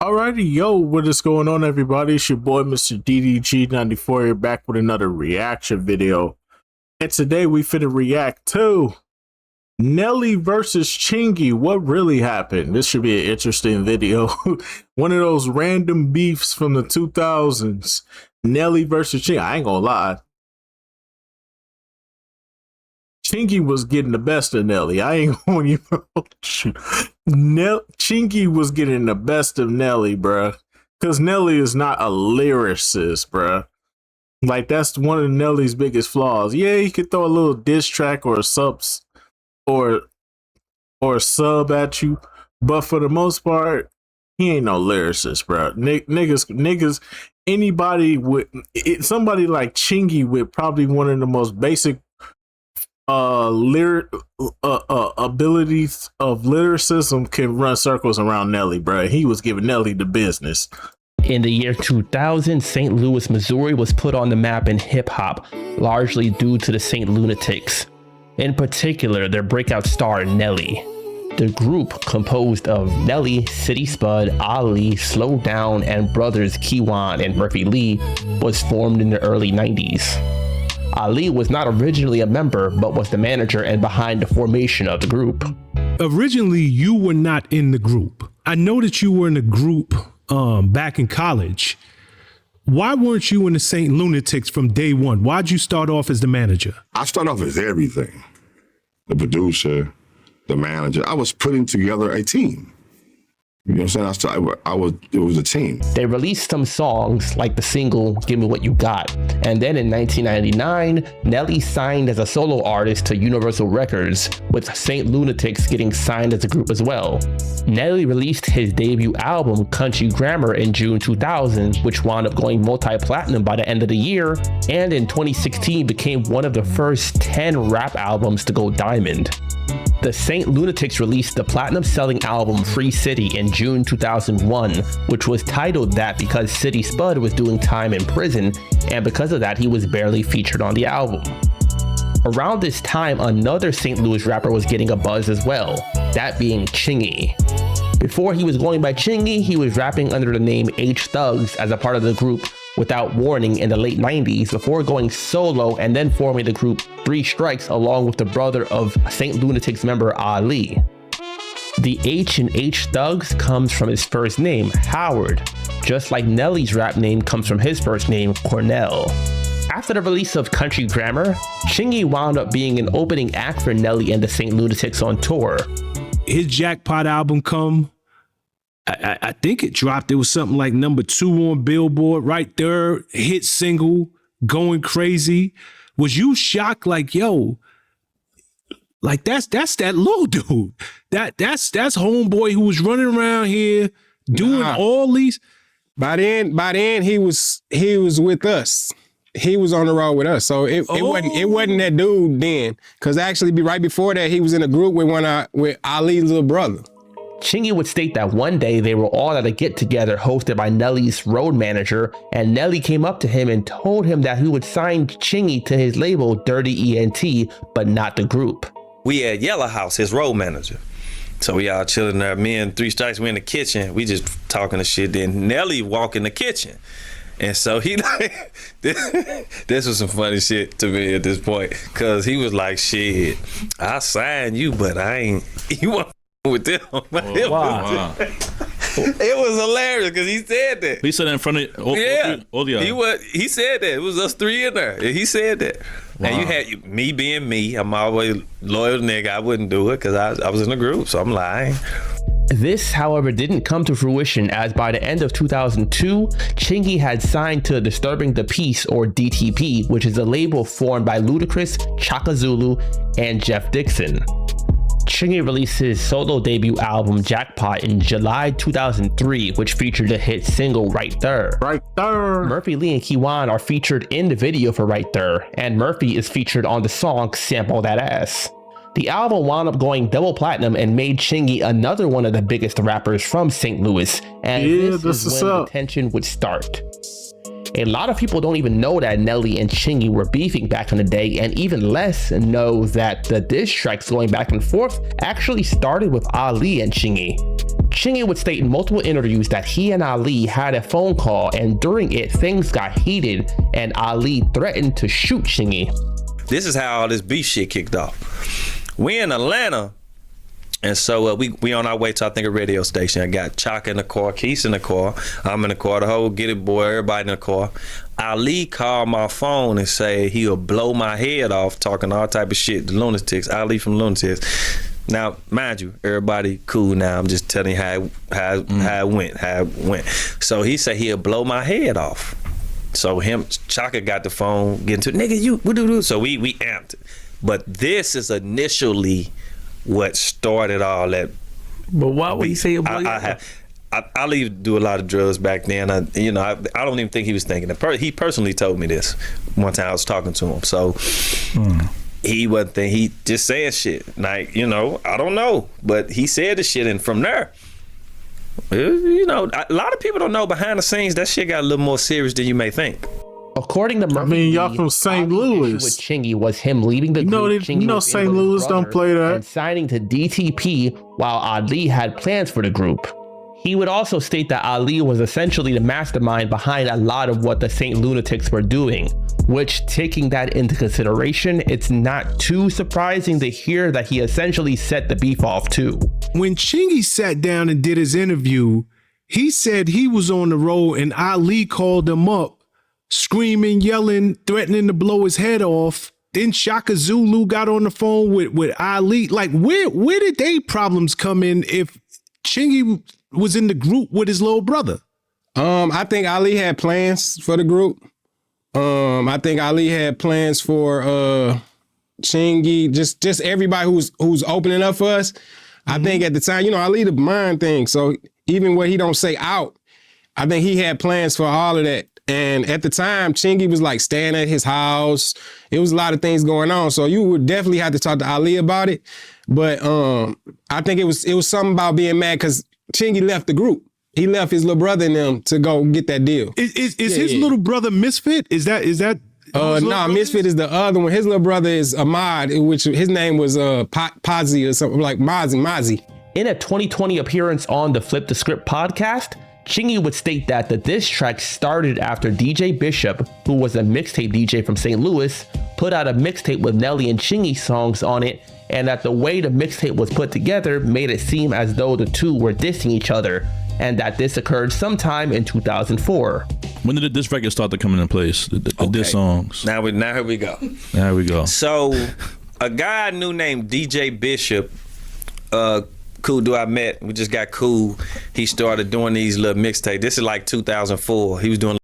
Alrighty, yo, what is going on, everybody? It's your boy, Mr. DDG94 here, back with another reaction video. And today we finna react to Nelly versus Chingy. What really happened? This should be an interesting video. One of those random beefs from the 2000s. Nelly versus Chingy. I ain't gonna lie. Chingy was getting the best of Nelly. I ain't going to Chingy was getting the best of Nelly, bruh. Because Nelly is not a lyricist, bruh. Like, that's one of Nelly's biggest flaws. Yeah, he could throw a little diss track or a sub at you. But for the most part, he ain't no lyricist, bruh. Niggas, anybody with somebody like Chingy with probably one of the most basic abilities of lyricism can run circles around Nelly, bro. He was giving Nelly the business. In the year 2000, St. Louis, Missouri was put on the map in hip-hop, largely due to the St. Lunatics. In particular, their breakout star, Nelly. The group, composed of Nelly, City Spud, Ali, Slow Down, and brothers Kiwan and Murphy Lee, was formed in the early 90s. Ali was not originally a member, but was the manager and behind the formation of the group. Originally, you were not in the group. I know that you were in the group back in college. Why weren't you in the St. Lunatics from day one? Why'd you start off as the manager? I started off as everything. The producer, the manager. I was putting together a team. You know what I'm saying? It was a team. They released some songs like the single Give Me What You Got. And then in 1999, Nelly signed as a solo artist to Universal Records, with St. Lunatics getting signed as a group as well. Nelly released his debut album, Country Grammar, in June 2000, which wound up going multi-platinum by the end of the year, and in 2016 became one of the first 10 rap albums to go diamond. The St. Lunatics released the platinum-selling album Free City in June 2001, which was titled that because City Spud was doing time in prison, and because of that, he was barely featured on the album. Around this time, another St. Louis rapper was getting a buzz as well, that being Chingy. Before he was going by Chingy, he was rapping under the name H Thugs as a part of the group Without Warning in the late 90s, before going solo and then forming the group Three Strikes along with the brother of St. Lunatics member Ali. The H in H Thugs comes from his first name, Howard, just like Nelly's rap name comes from his first name, Cornell. After the release of Country Grammar, Chingy wound up being an opening act for Nelly and the St. Lunatics on tour. His Jackpot album come, I think it dropped. It was something like #2 on Billboard, right there, hit single, going crazy. Was you shocked? Like, yo, like that's that little dude. That's homeboy who was running around here doing all these. By then he was with us. He was on the road with us, so it wasn't that dude then. Cause actually, right before that, he was in a group with Ali's little brother. Chingy would state that one day they were all at a get-together hosted by Nelly's road manager, and Nelly came up to him and told him that he would sign Chingy to his label Dirty ENT, but not the group. We at Yellow House, his road manager. So we all chilling there. Me and Three Strikes, we in the kitchen. We just talking to shit. Then Nelly walk in the kitchen. And so he like, this was some funny shit to me at this point. Cause he was like, shit, I signed you, but I ain't, you want with them. Wow. It was hilarious because he said that. He said that in front of all y'all. He said that. It was us three in there. He said that. Wow. And you had me being me. I'm always loyal nigga. I wouldn't do it because I was in a group, so I'm lying. This, however, didn't come to fruition, as by the end of 2002, Chingy had signed to Disturbing the Peace, or DTP, which is a label formed by Ludacris, Chaka Zulu, and Jeff Dixon. Chingy released his solo debut album Jackpot in July 2003, which featured the hit single Right There. Right There. Murphy Lee and Kiwan are featured in the video for Right There, and Murphy is featured on the song Sample That Ass. The album wound up going double platinum and made Chingy another one of the biggest rappers from St. Louis, and this is when the tension would start. A lot of people don't even know that Nelly and Chingy were beefing back in the day, and even less know that the diss tracks going back and forth actually started with Ali and Chingy. Chingy would state in multiple interviews that he and Ali had a phone call, and during it, things got heated, and Ali threatened to shoot Chingy. This is how all this beef shit kicked off. We in Atlanta, and so we on our way to, I think, a radio station. I got Chaka in the car, Keith in the car, I'm in the car, the whole Get It boy, everybody in the car. Ali called my phone and say he'll blow my head off, talking all type of shit. The Lunatics, Ali from Lunatics. Now, mind you, everybody cool now. I'm just telling you how it went. So he said he'll blow my head off. So Chaka got the phone, getting to nigga, you do. So we amped it. But this is initially what started all that. But why would he say he'll blow your head off? I leave do a lot of drugs back then. I don't even think he was thinking it. He personally told me this one time I was talking to him. So he wasn't thinking, he just saying shit. Like, I don't know. But he said the shit, and from there, a lot of people don't know behind the scenes that shit got a little more serious than you may think. According to Murphy, y'all from St. Louis. With Chingy was him leaving the group. St. Louis don't play that. And signing to DTP while Ali had plans for the group. He would also state that Ali was essentially the mastermind behind a lot of what the St. Lunatics were doing, which, taking that into consideration, it's not too surprising to hear that he essentially set the beef off too. When Chingy sat down and did his interview, he said he was on the road and Ali called him up, screaming, yelling, threatening to blow his head off. Then Shaka Zulu got on the phone with Ali. Like, where did they problems come in if Chingy was in the group with his little brother? I think Ali had plans for the group. I think Ali had plans for Chingy, just everybody who's opening up for us. I think at the time, Ali the mind thing. So even what he don't say out, I think he had plans for all of that. And at the time, Chingy was like staying at his house. It was a lot of things going on. So you would definitely have to talk to Ali about it. But I think it was something about being mad because Chingy left the group. He left his little brother and them to go get that deal. Is his little brother Misfit? Is that? No, Misfit is the other one. His little brother is Ahmad, which his name was Pazzi or something like Mozzie. In a 2020 appearance on the Flip the Script podcast, Chingy would state that the diss track started after DJ Bishop, who was a mixtape DJ from St. Louis, put out a mixtape with Nelly and Chingy songs on it, and that the way the mixtape was put together made it seem as though the two were dissing each other, and that this occurred sometime in 2004. When did this record start to come into place? The diss songs. Now here we go. There we go. So a guy I knew named DJ Bishop, cool dude I met, we just got cool. He started doing these little mixtapes. This is like 2004. He was doing.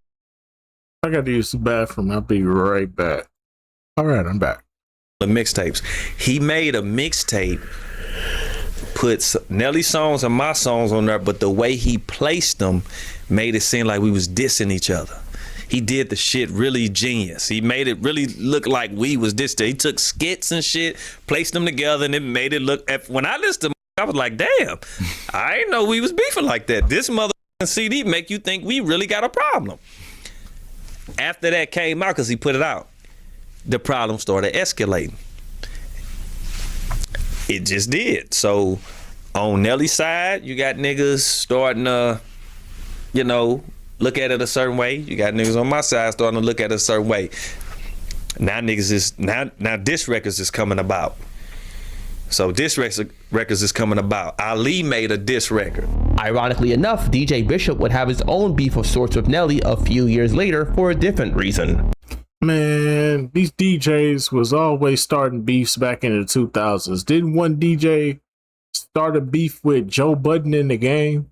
I got to use the bathroom. I'll be right back. All right, I'm back. The mixtapes. He made a mixtape, put Nelly songs and my songs on there, but the way he placed them made it seem like we was dissing each other. He did the shit really genius. He made it really look like we was dissing. He took skits and shit, placed them together, and it made it look. When I listened to him, I was like, damn, I didn't know we was beefing like that. This motherfucking CD make you think we really got a problem. After that came out, because he put it out, the problem started escalating. It just did. So on Nelly's side, you got niggas starting to, look at it a certain way. You got niggas on my side starting to look at it a certain way. Now now diss records is coming about. So diss records is coming about. Ali made a diss record. Ironically enough, DJ Bishop would have his own beef of sorts with Nelly a few years later for a different reason. Man, these DJs was always starting beefs back in the 2000s. Didn't one DJ start a beef with Joe Budden in the game?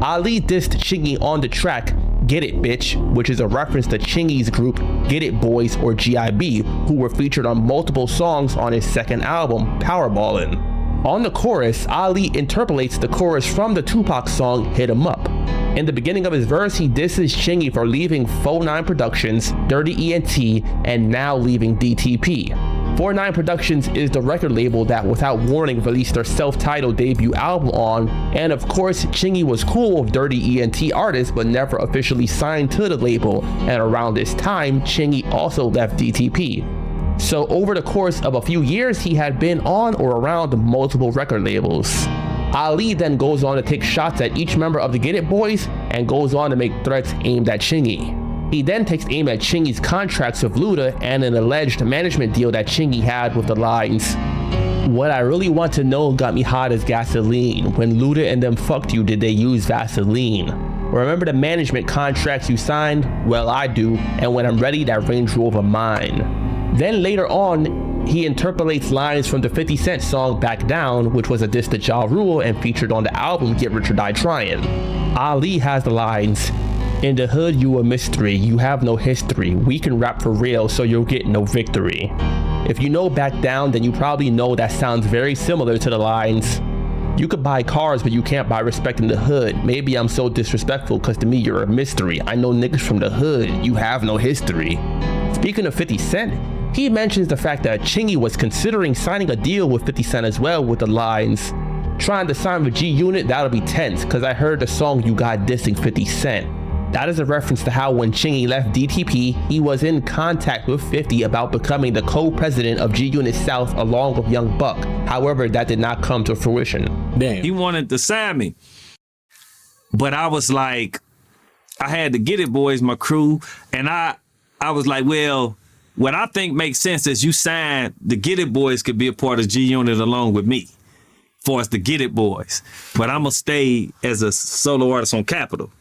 Ali dissed Chingy on the track Get It Bitch, which is a reference to Chingy's group Get It Boys or GIB, who were featured on multiple songs on his second album, Powerballin'. On the chorus, Ali interpolates the chorus from the Tupac song Hit 'Em Up. In the beginning of his verse, he disses Chingy for leaving 49 Productions, Dirty ENT, and now leaving DTP. 49 Productions is the record label that Without Warning released their self-titled debut album on, and of course Chingy was cool with Dirty ENT artists but never officially signed to the label, and around this time Chingy also left DTP. So over the course of a few years he had been on or around multiple record labels. Ali then goes on to take shots at each member of the Get It Boys and goes on to make threats aimed at Chingy. He then takes aim at Chingy's contracts with Luda and an alleged management deal that Chingy had with the lines. What I really want to know got me hot as gasoline. When Luda and them fucked you, did they use Vaseline? Remember the management contracts you signed? Well, I do, and when I'm ready, that Range Rover mine. Then later on, he interpolates lines from the 50 Cent song Back Down, which was a diss to Ja Rule and featured on the album Get Rich or Die Trying. Ali has the lines, "In the hood, you a mystery, you have no history. We can rap for real, so you'll get no victory." If you know Back Down, then you probably know that sounds very similar to the lines, "You could buy cars, but you can't buy respect in the hood. Maybe I'm so disrespectful because to me you're a mystery. I know niggas from the hood, you have no history." Speaking of 50 Cent, he mentions the fact that Chingy was considering signing a deal with 50 Cent as well with the lines, "Trying to sign with G-Unit, that'll be tense, cause I heard the song you got dissing 50 Cent." That is a reference to how when Chingy left DTP, he was in contact with 50 about becoming the co-president of G-Unit South along with Young Buck. However, that did not come to fruition. Damn. He wanted to sign me. But I was like, I had to Get It Boys, my crew, and I was like, well, what I think makes sense is you sign the Get It Boys could be a part of G-Unit along with me for us to Get It Boys. But I'm going to stay as a solo artist on Capitol.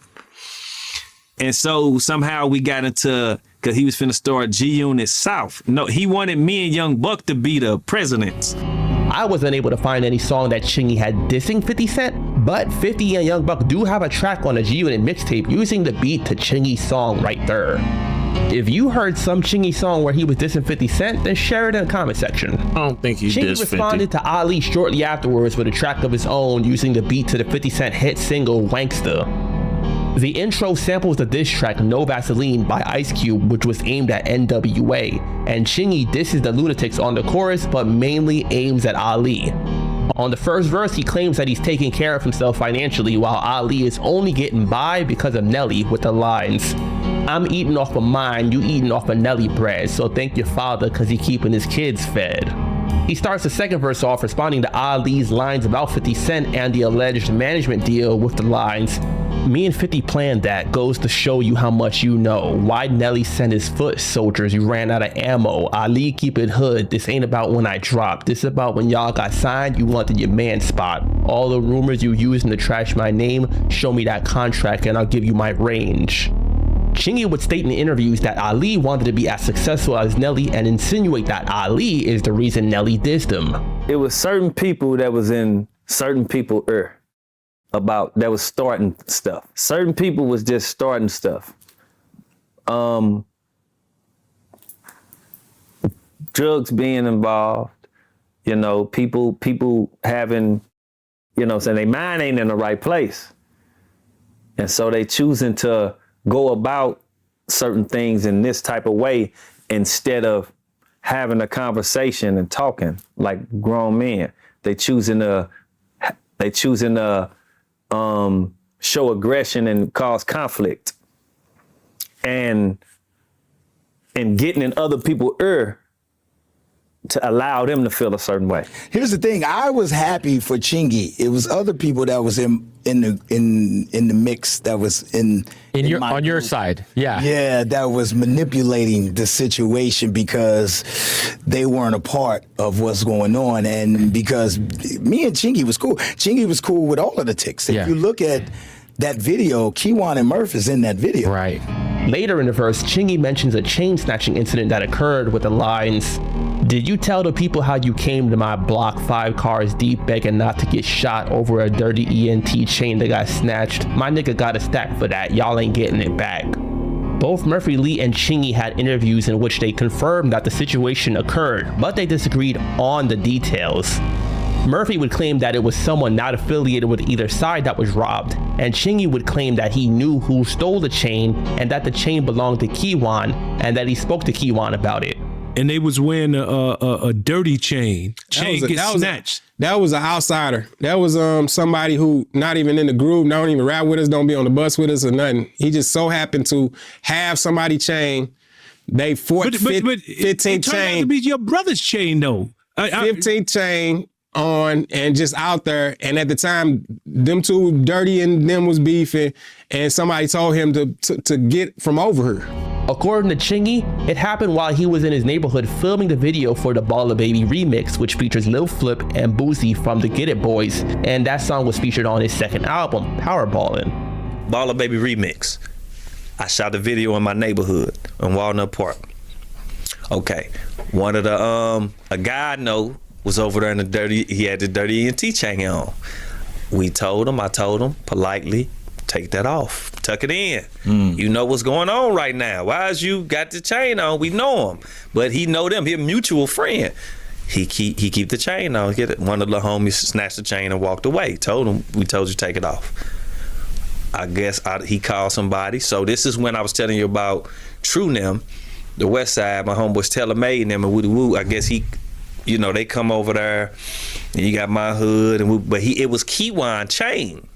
And so somehow we got into, because he was finna start G-Unit South. No, he wanted me and Young Buck to be the presidents. I wasn't able to find any song that Chingy had dissing 50 Cent, but 50 and Young Buck do have a track on a G-Unit mixtape using the beat to Chingy's song right there. If you heard some Chingy song where he was dissing 50 Cent, then share it in the comment section. I don't think he Chingy dissed 50. responded to Ali shortly afterwards with a track of his own using the beat to the 50 Cent hit single Wanksta. The intro samples the diss track No Vaseline by Ice Cube, which was aimed at NWA, and Chingy disses the Lunatics on the chorus, but mainly aims at Ali. On the first verse, he claims that he's taking care of himself financially, while Ali is only getting by because of Nelly with the lines, "I'm eating off of mine, you eating off of Nelly bread, so thank your father cause he keeping his kids fed." He starts the second verse off responding to Ali's lines about 50 Cent and the alleged management deal with the lines, "Me and 50 planned that, goes to show you how much you know. Why'd Nelly send his foot soldiers? You ran out of ammo. Ali keep it hood. This ain't about when I dropped. This about when y'all got signed, you wanted your man spot. All the rumors you using to trash my name, show me that contract and I'll give you my range." Chingy would state in interviews that Ali wanted to be as successful as Nelly and insinuate that Ali is the reason Nelly dissed him. It was certain people that was in certain people about that was starting stuff. Certain people was just starting stuff. Drugs being involved, you know, people having, you know, saying their mind ain't in the right place. And so they choosing to go about certain things in this type of way instead of having a conversation and talking like grown men. They choosing to show aggression and cause conflict, and getting in other people's ear to allow them to feel a certain way. Here's the thing: I was happy for Chingy. It was other people that was in the mix that was on your side. Yeah, that was manipulating the situation because they weren't a part of what's going on, and because me and Chingy was cool. Chingy was cool with all of the ticks. If you look at that video, Keywan and Murph is in that video. Right. Later in the verse, Chingy mentions a chain snatching incident that occurred with the lines, "Did you tell the people how you came to my block 5 cars deep begging not to get shot over a dirty ENT chain that got snatched? My nigga got a stack for that. Y'all ain't getting it back." Both Murphy Lee and Chingy had interviews in which they confirmed that the situation occurred, but they disagreed on the details. Murphy would claim that it was someone not affiliated with either side that was robbed, and Chingy would claim that he knew who stole the chain and that the chain belonged to Keywan and that he spoke to Keywan about it. And they was wearing a dirty chain. Chain gets snatched. That was an outsider. That was somebody who not even in the group, don't even rap with us, don't be on the bus with us or nothing. He just so happened to have somebody chain. They 15 it turned out to chain. be your brother's chain though. 15 chain on and just out there. And at the time, them two, Dirty and them, was beefing, and somebody told him to get from over her. According to Chingy, it happened while he was in his neighborhood filming the video for the Baller Baby remix, which features Lil Flip and Boosie from the Get It Boys, and that song was featured on his second album, Powerballin'. Baller Baby remix. I shot the video in my neighborhood in Walnut Park. Okay, one of the a guy I know was over there in the dirty. He had the dirty ENT chain on. I told him politely, take that off, tuck it in. You know what's going on right now. Why is you got the chain on? We know him, but he know them. He a mutual friend. He keep the chain on. Get it. One of the homies snatched the chain and walked away. We told you take it off. I guess he called somebody. So this is when I was telling you about True Nim, the West Side. My homeboys Tellermade and them and Woody Woo. I guess they come over there. And you got my hood, but it was Keywan chain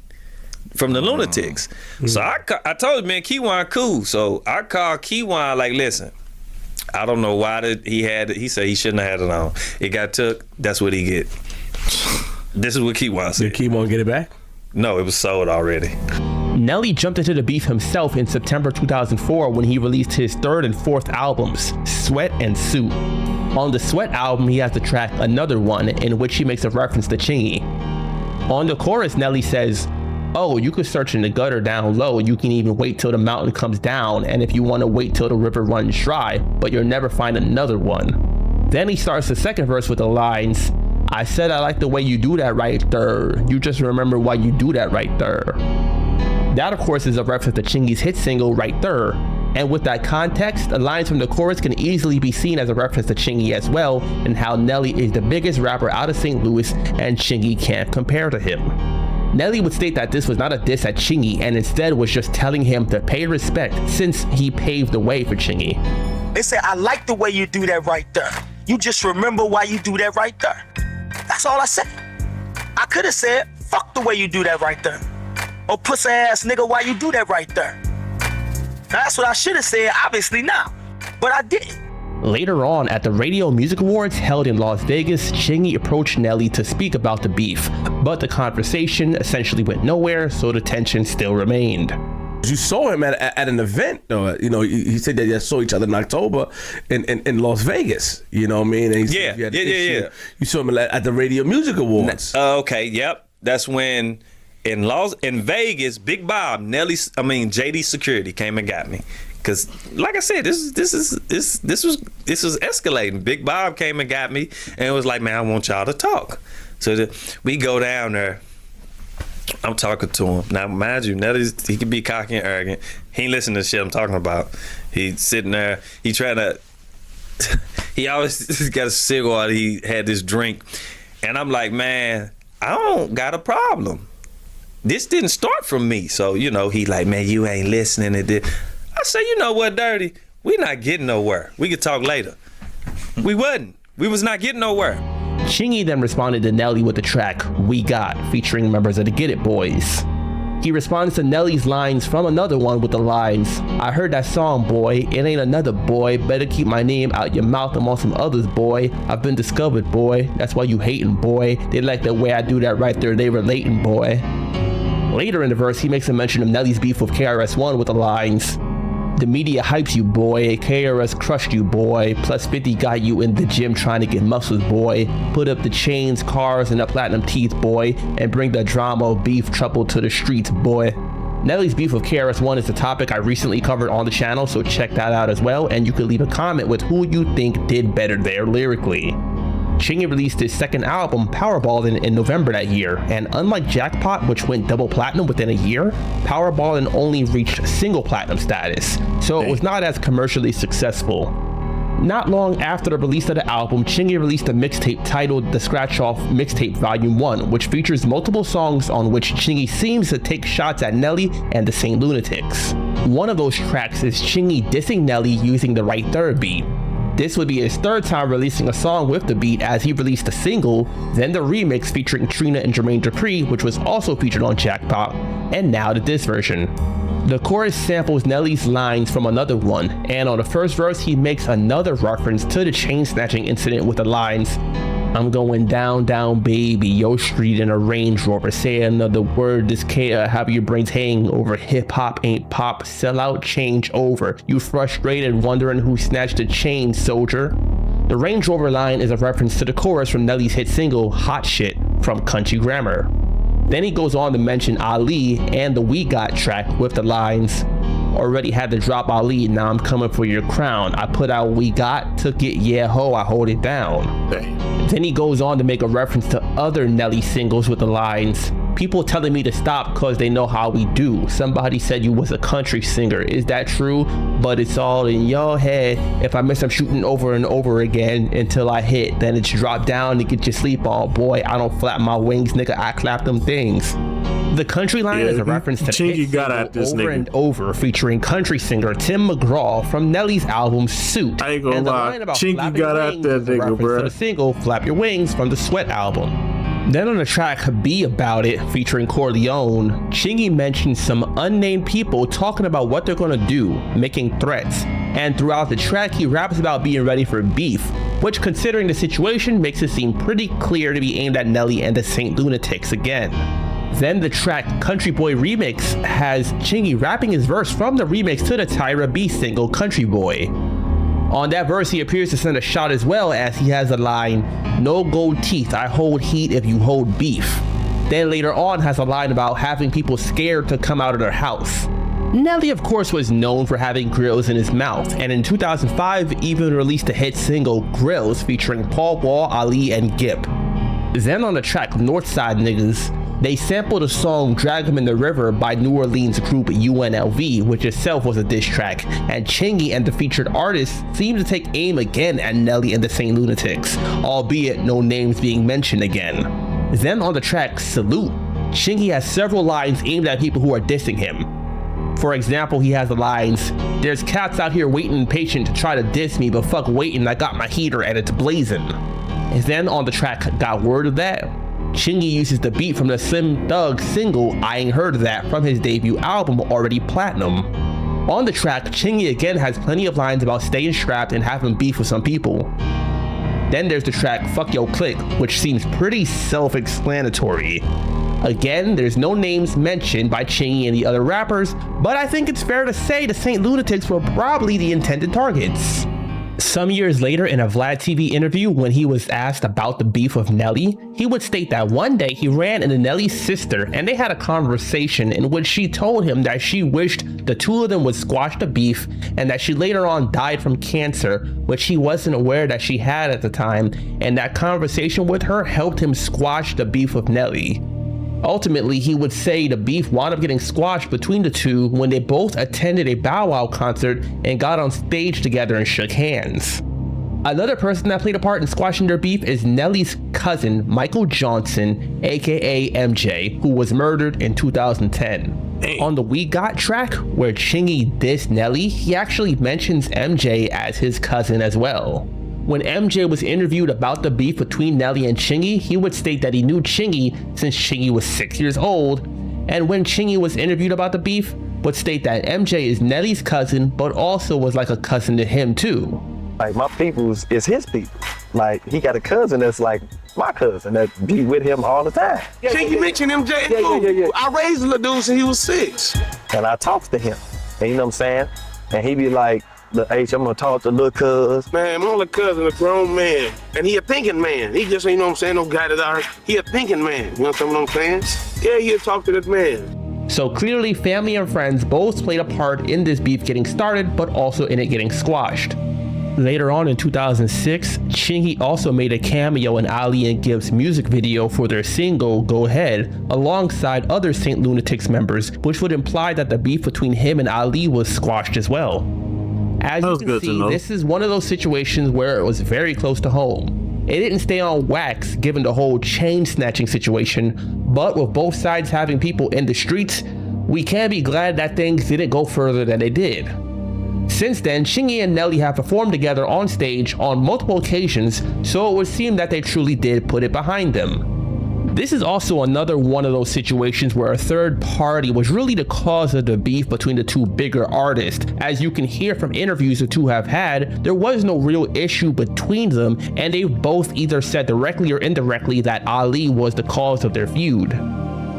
from the Lunatics. So I told him, man, Keywan cool. So I called Keywan like, listen, I don't know why he said he shouldn't have had it on. It got took. That's what he get. This is what Keywan said. Did Keywan get it back? No, it was sold already. Nelly jumped into the beef himself in September 2004 when he released his third and fourth albums, Sweat and Suit. On the Sweat album, he has the track Another One, in which he makes a reference to Chingy. On the chorus, Nelly says, "Oh, you could search in the gutter down low, you can even wait till the mountain comes down, and if you want to wait till the river runs dry, but you'll never find another one." Then he starts the second verse with the lines, "I said I like the way you do that right there, you just remember why you do that right there." That, of course, is a reference to Chingy's hit single, Right There. And with that context, the lines from the chorus can easily be seen as a reference to Chingy as well, and how Nelly is the biggest rapper out of St. Louis, and Chingy can't compare to him. Nelly would state that this was not a diss at Chingy, and instead was just telling him to pay respect since he paved the way for Chingy. They say, I like the way you do that right there. You just remember why you do that right there. That's all I said. I could have said, fuck the way you do that right there. Or pussy ass nigga, why you do that right there. Now, that's what I should have said, obviously not, but I didn't. Later on, at the Radio Music Awards held in Las Vegas, Chingy approached Nelly to speak about the beef, but the conversation essentially went nowhere, so the tension still remained. You saw him at an event, though. You know, he said that you saw each other in October in Las Vegas. You know what I mean? And Yeah. You saw him at the Radio Music Awards. Okay, yep. That's when in Vegas, Big Bob, JD Security came and got me. Cause like I said, this was escalating. Big Bob came and got me, and it was like, man, I want y'all to talk. So we go down there. I'm talking to him. Now, mind you, he can be cocky and arrogant. He ain't listening to shit I'm talking about. He's sitting there. He always got a cigarette. He had this drink, and I'm like, man, I don't got a problem. This didn't start from me. So he like, man, you ain't listening to this. I say, you know what, Dirty? We not getting nowhere. We could talk later. We wasn't. We was not getting nowhere. Chingy then responded to Nelly with the track We Got, featuring members of the Get It Boys. He responds to Nelly's lines from Another One with the lines, I heard that song, boy, it ain't another boy, better keep my name out your mouth among some others, boy, I've been discovered, boy, that's why you hating, boy, they like the way I do that right there, they relating, boy. Later in the verse, he makes a mention of Nelly's beef with KRS-One with the lines, the media hypes you, boy. KRS crushed you, boy. Plus 50 got you in the gym trying to get muscles, boy. Put up the chains, cars, and the platinum teeth, boy. And bring the drama of beef trouble to the streets, boy. Nelly's beef with KRS-One is a topic I recently covered on the channel, so check that out as well. And you can leave a comment with who you think did better there lyrically. Chingy released his second album, Powerballin', in November that year, and unlike Jackpot, which went double platinum within a year, Powerballin' only reached single platinum status, so it was not as commercially successful. Not long after the release of the album, Chingy released a mixtape titled The Scratch Off Mixtape Volume 1, which features multiple songs on which Chingy seems to take shots at Nelly and the St. Lunatics. One of those tracks is Chingy dissing Nelly using the Right There beat. This would be his third time releasing a song with the beat, as he released a single, then the remix featuring Trina and Jermaine Dupri, which was also featured on Jackpot, and now the diss version. The chorus samples Nelly's lines from Another One, and on the first verse he makes another reference to the chain snatching incident with the lines, I'm going down, down, baby. Yo street in a Range Rover. Say another word, this can't have your brains hang over. Hip hop ain't pop. Sell out, change over. You frustrated, wondering who snatched the chain, soldier. The Range Rover line is a reference to the chorus from Nelly's hit single, Hot Shit, from Country Grammar. Then he goes on to mention Ali and the We Got track with the lines, already had to drop Ali, now I'm coming for your crown. I put out We Got, took it, yeah ho, I hold it down. Then he goes on to make a reference to other Nelly singles with the lines, people telling me to stop cause they know how we do. Somebody said you was a country singer, is that true? But it's all in your head. If I miss, I'm shooting over and over again until I hit. Then it's drop down to get your sleep on. Boy, I don't flap my wings, nigga, I clap them things. The country line is a reference to Chingy got at this over nigga. and over, featuring country singer Tim McGraw from Nelly's album Suit. I ain't gonna lie, Chingy got at that nigga, bro. The single Flap Your Wings from the Sweat album. Then on the track Be About It, featuring Corleone, Chingy mentions some unnamed people talking about what they're gonna do, making threats. And throughout the track, he raps about being ready for beef, which, considering the situation, makes it seem pretty clear to be aimed at Nelly and the Saint Lunatics again. Then the track Country Boy Remix has Chingy rapping his verse from the remix to the Tyra B single Country Boy. On that verse, he appears to send a shot as well, as he has the line, no gold teeth, I hold heat if you hold beef. Then later on has a line about having people scared to come out of their house. Nelly, of course, was known for having grills in his mouth, and in 2005 even released the hit single Grills featuring Paul Wall, Ali, and Gipp. Then on the track Northside Niggas, they sampled a song Drag 'Em in the River by New Orleans group UNLV, which itself was a diss track, and Chingy and the featured artist seemed to take aim again at Nelly and the Saint Lunatics, albeit no names being mentioned again. Then on the track Salute, Chingy has several lines aimed at people who are dissing him. For example, he has the lines, there's cats out here waiting patient to try to diss me, but fuck waiting, I got my heater and it's blazing. And then on the track Got Word of That, Chingy uses the beat from the Slim Thug single I Ain't Heard of That from his debut album Already Platinum. On the track, Chingy again has plenty of lines about staying strapped and having beef with some people. Then there's the track Fuck Yo Click, which seems pretty self-explanatory. Again, there's no names mentioned by Chingy and the other rappers, but I think it's fair to say the Saint Lunatics were probably the intended targets. Some years later, in a Vlad TV interview, when he was asked about the beef with Nelly, he would state that one day he ran into Nelly's sister and they had a conversation in which she told him that she wished the two of them would squash the beef and that she later on died from cancer, which he wasn't aware that she had at the time, and that conversation with her helped him squash the beef with Nelly. Ultimately, he would say the beef wound up getting squashed between the two when they both attended a Bow Wow concert and got on stage together and shook hands. Another person that played a part in squashing their beef is Nelly's cousin, Michael Johnson, aka MJ, who was murdered in 2010. On the We Got track, where Chingy dissed Nelly, he actually mentions MJ as his cousin as well. When MJ was interviewed about the beef between Nelly and Chingy, he would state that he knew Chingy since Chingy was 6 years old, and when Chingy was interviewed about the beef, would state that MJ is Nelly's cousin, but also was like a cousin to him too. Like, my people's is his people. Like, he got a cousin that's like my cousin that be with him all the time. Can't you mention MJ? Yeah. I raised the little dude since he was 6. And I talked to him, and you know what I'm saying? And he be like, look, H, I'm gonna talk to little cuz. Man, my little cousin a grown man, and he a thinking man. He just, you know what I'm saying, no guy that out here. He a thinking man, you know what I'm saying? Yeah, he'll talk to that man. So clearly, family and friends both played a part in this beef getting started, but also in it getting squashed. Later on in 2006, Chingy also made a cameo in Ali and Gibb's music video for their single, Go Ahead, alongside other Saint Lunatics members, which would imply that the beef between him and Ali was squashed as well. As you can see, this is one of those situations where it was very close to home. It didn't stay on wax given the whole chain snatching situation, but with both sides having people in the streets, we can be glad that things didn't go further than they did. Since then, Chingy and Nelly have performed together on stage on multiple occasions, so it would seem that they truly did put it behind them. This is also another one of those situations where a third party was really the cause of the beef between the two bigger artists. As you can hear from interviews the two have had, there was no real issue between them, and they both either said directly or indirectly that Ali was the cause of their feud.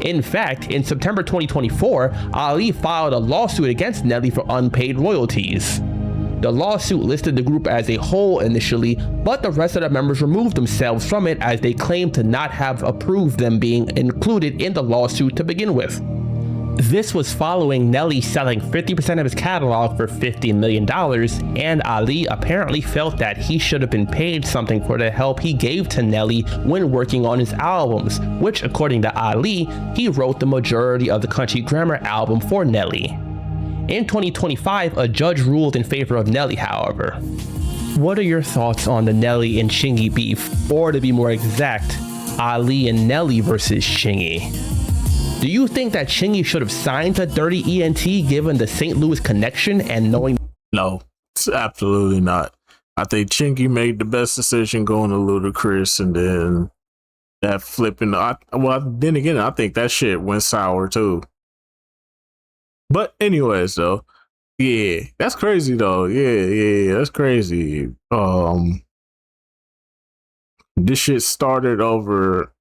In fact, in September 2024, Ali filed a lawsuit against Nelly for unpaid royalties. The lawsuit listed the group as a whole initially, but the rest of the members removed themselves from it as they claimed to not have approved them being included in the lawsuit to begin with. This was following Nelly selling 50% of his catalog for $50 million, and Ali apparently felt that he should have been paid something for the help he gave to Nelly when working on his albums, which according to Ali, he wrote the majority of the Country Grammar album for Nelly. In 2025, a judge ruled in favor of Nelly, however. What are your thoughts on the Nelly and Chingy beef, or to be more exact, Ali and Nelly versus Chingy? Do you think that Chingy should have signed to Dirty ENT given the St. Louis connection and knowing? No, absolutely not. I think Chingy made the best decision going to Ludacris, and then that flipping. Then again, I think that shit went sour too. But anyways, though, yeah, that's crazy though. Yeah, that's crazy. This shit started over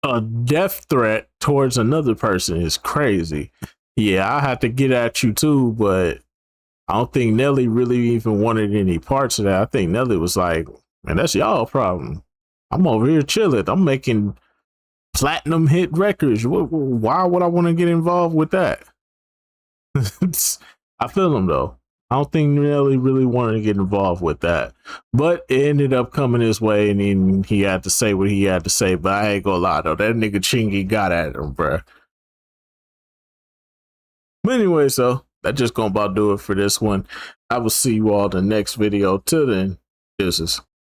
a death threat towards another person is crazy. Yeah, I had to get at you too, but I don't think Nelly really even wanted any parts of that. I think Nelly was like, man, that's y'all problem. I'm over here chilling. I'm making platinum hit records. Why would I want to get involved with that? I feel him though. I don't think Nelly really wanted to get involved with that, but it ended up coming his way, and then he had to say what he had to say. But I ain't gonna lie though, that nigga Chingy got at him, bruh. But anyway, so that just gonna about do it for this one. I will see you all in the next video. Till then, deuces.